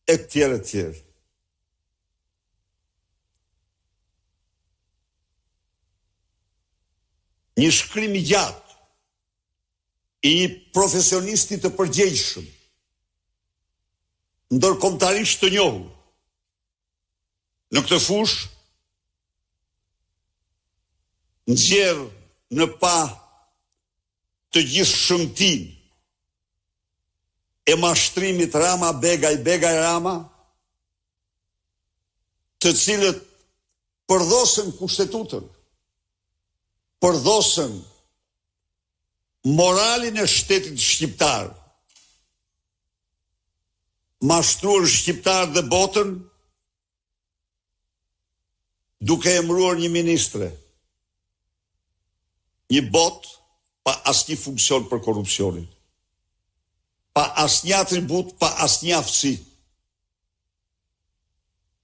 e tjerë e tjerë. Një shkrim i gjatë i një profesionisti të përgjegjshëm, ndërkombëtarisht të njohur në këtë fushë, nxjerr në pa të gjithë shëmtin e mashtrimit Rama-Begaj, Begaj-Rama, të cilët përdhosën kushtetutën, përdhosën moralin e shtetit shqiptar, mashtruar shqiptar dhe botën, duke emëruar një ministre, një bot pa asnjë funksion për korrupsionin, pa asnjë atribut, pa asnjë aftësi.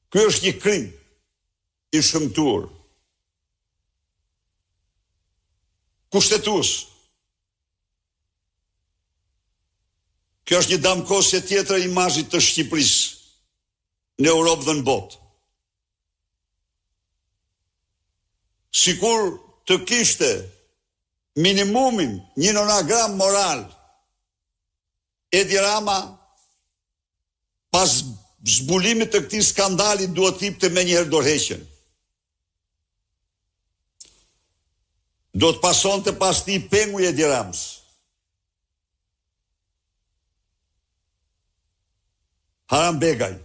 Ky është një krim i shëmtuar. Kushtetues. Kjo është një damkosje tjetër e imazhit të Shqipërisë në Europë dhe në botë. Sikur të kishte minimumin një nonagram moral, Edi Rama, pas zbulimit të këtij skandali, duhet hipte menjëherë dorëheqjen. Do të pasonte pas tij pengu i Edi Ramës. Haram-Begaj,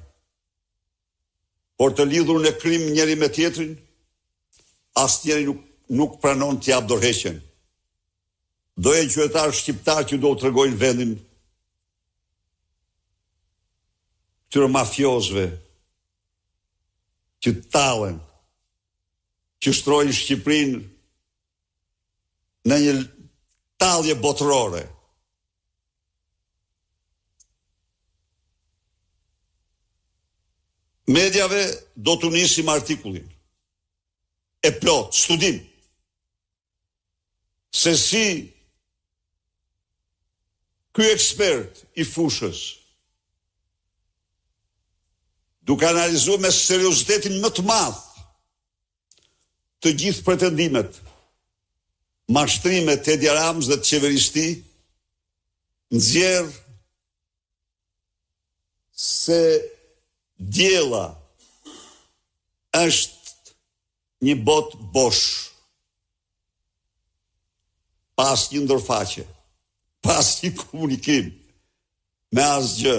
por të lidhur në krim njëri me tjetrin, asnjëri nuk pranon të jap dorëheqjen. Doje qytetar shqiptar që do të tregojnë vendin këtyre mafiozëve që tallen, që shtrojnë Shqipërinë në një tallje botërore. Mediave do të nisim artikullin e plot, studim, se si ky ekspert i fushës, duke analizuar me seriozitetin më të madh të gjithë pretendimet, mashtrimet e Edi Ramës dhe të qeverisë së tij, nxjerr se diella është një botë bosh, pas një ndërfaqe, pas një komunikim, me asgjë,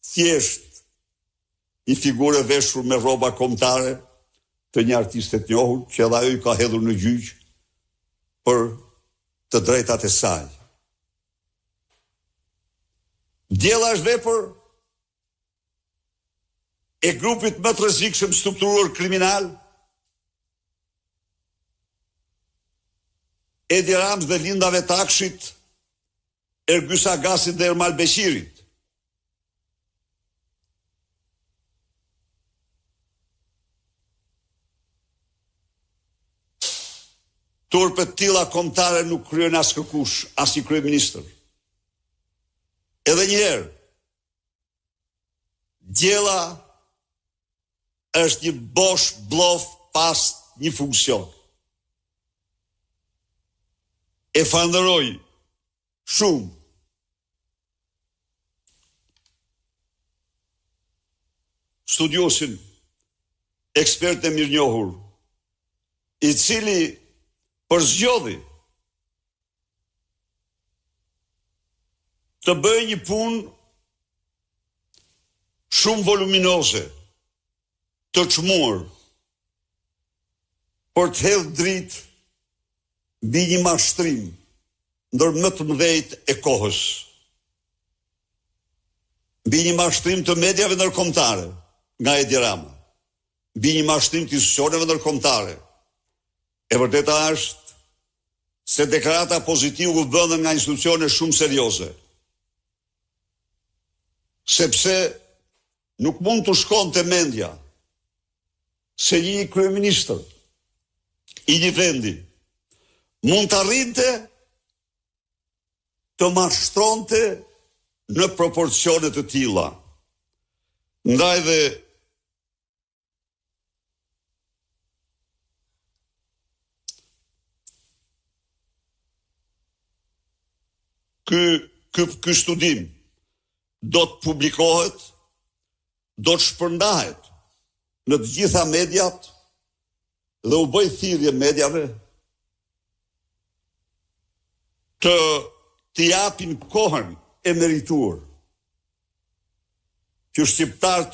thjesht një figurë e veshur me rroba kombëtare të një artiste të njohur, që edhe ajo i ka hedhur në gjyq për të drejtat e saj. Diella është vepër e grupit më të rrezikshëm strukturuar kriminal, Edi Ramës dhe lindave të Akshit, Ergys Agasit dhe Ermal Beqirit. Turpet tilla kombëtare nuk kryen as kërkush, as i kryeministër. Edhe një herë, diella është një bosh blof pas një funksion. E falenderoj shumë studiosin, ekspert e mirënjohur, i cili përzgjodhi të bëjë një punë shumë voluminoze, të çmuar, për të hedhur dritë mbi një mashtrim ndër më të mëdhejt e kohës, mbi një mashtrim të mediave ndërkombëtare nga Edi Rama, mbi një mashtrim të institucioneve ndërkombëtare. E vërteta është se deklarata pozitive u bëndën nga institucione shumë serioze, sepse nuk mund të shkon të mendja se një kryeministër i një vendi mund të arrinte të mashtronte në proporcione të tilla. Ndaj dhe ky studim do të publikohet, do të shpërndahet në të gjitha mediat dhe u bëj thirrje mediave të japin kohën e merituar që shqiptarët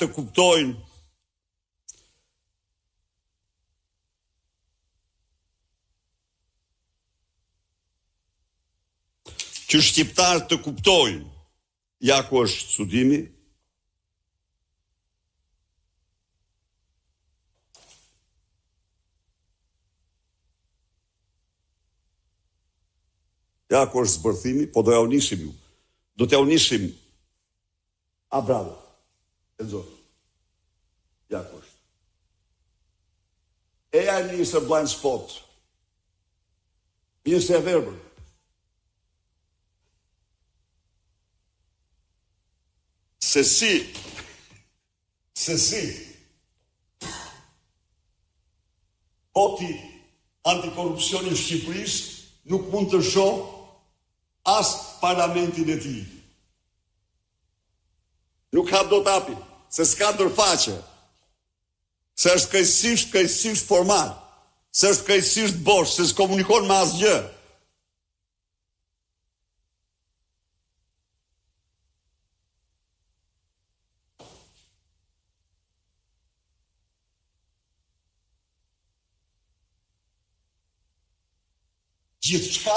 të kuptojnë ja ku është studimi, ja ku është zbërthimi, po do ja unisim ju. Do t'ja unisim. A, bravo. Enzo. Ja ku është. Eja e njësë blind spot. Njësë e verbër. Se si voti antikorrupsioni në Shqipërisë nuk mund të shoh as parlamentin e tij. Nuk hap do tapi, se s'ka ndërfaqe, se është këjsisht formal, se është këjsisht bosh, se s'komunikon me asgjë. Gjithçka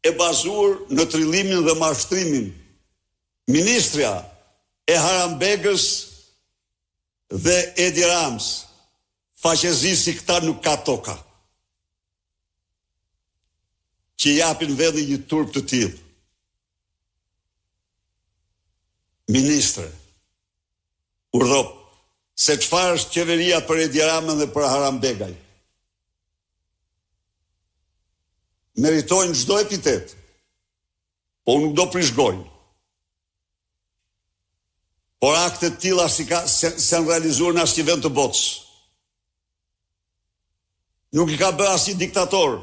e bazuar në trillimin dhe mashtrimin. Ministrja e Harambegës dhe Edi Rams faqezisi këta nuk ka toka, që japin vendin një turp të tillë. Ministre, urdhop, se çfarë është qeveria për Edi Ramën dhe për Harambegaj. Meritojnë çdo epitet, po nuk do prishgojnë. Por akte të tilla se në realizuar në asnjë vend të botës. Nuk i ka bërë asnjë diktator.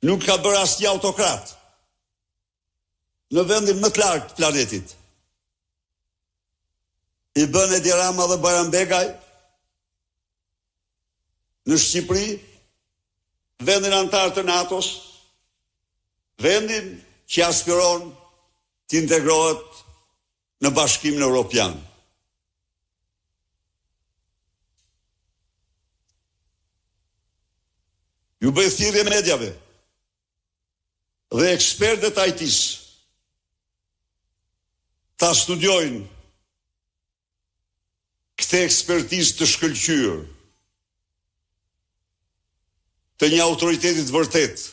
Nuk ka bërë asnjë autokrat. Në vendin më të lartë të planetit. I bën Edi Rama dhe Harambegaj në Shqipëri, vendin antar të NATO-s, vendin që aspiron të integrohet në Bashkimin Evropian. Ju bëj thirrje mediave dhe ekspertët IT-s ta studiojnë këtë ekspertizë të shkëlqyer të një autoritetit vërtet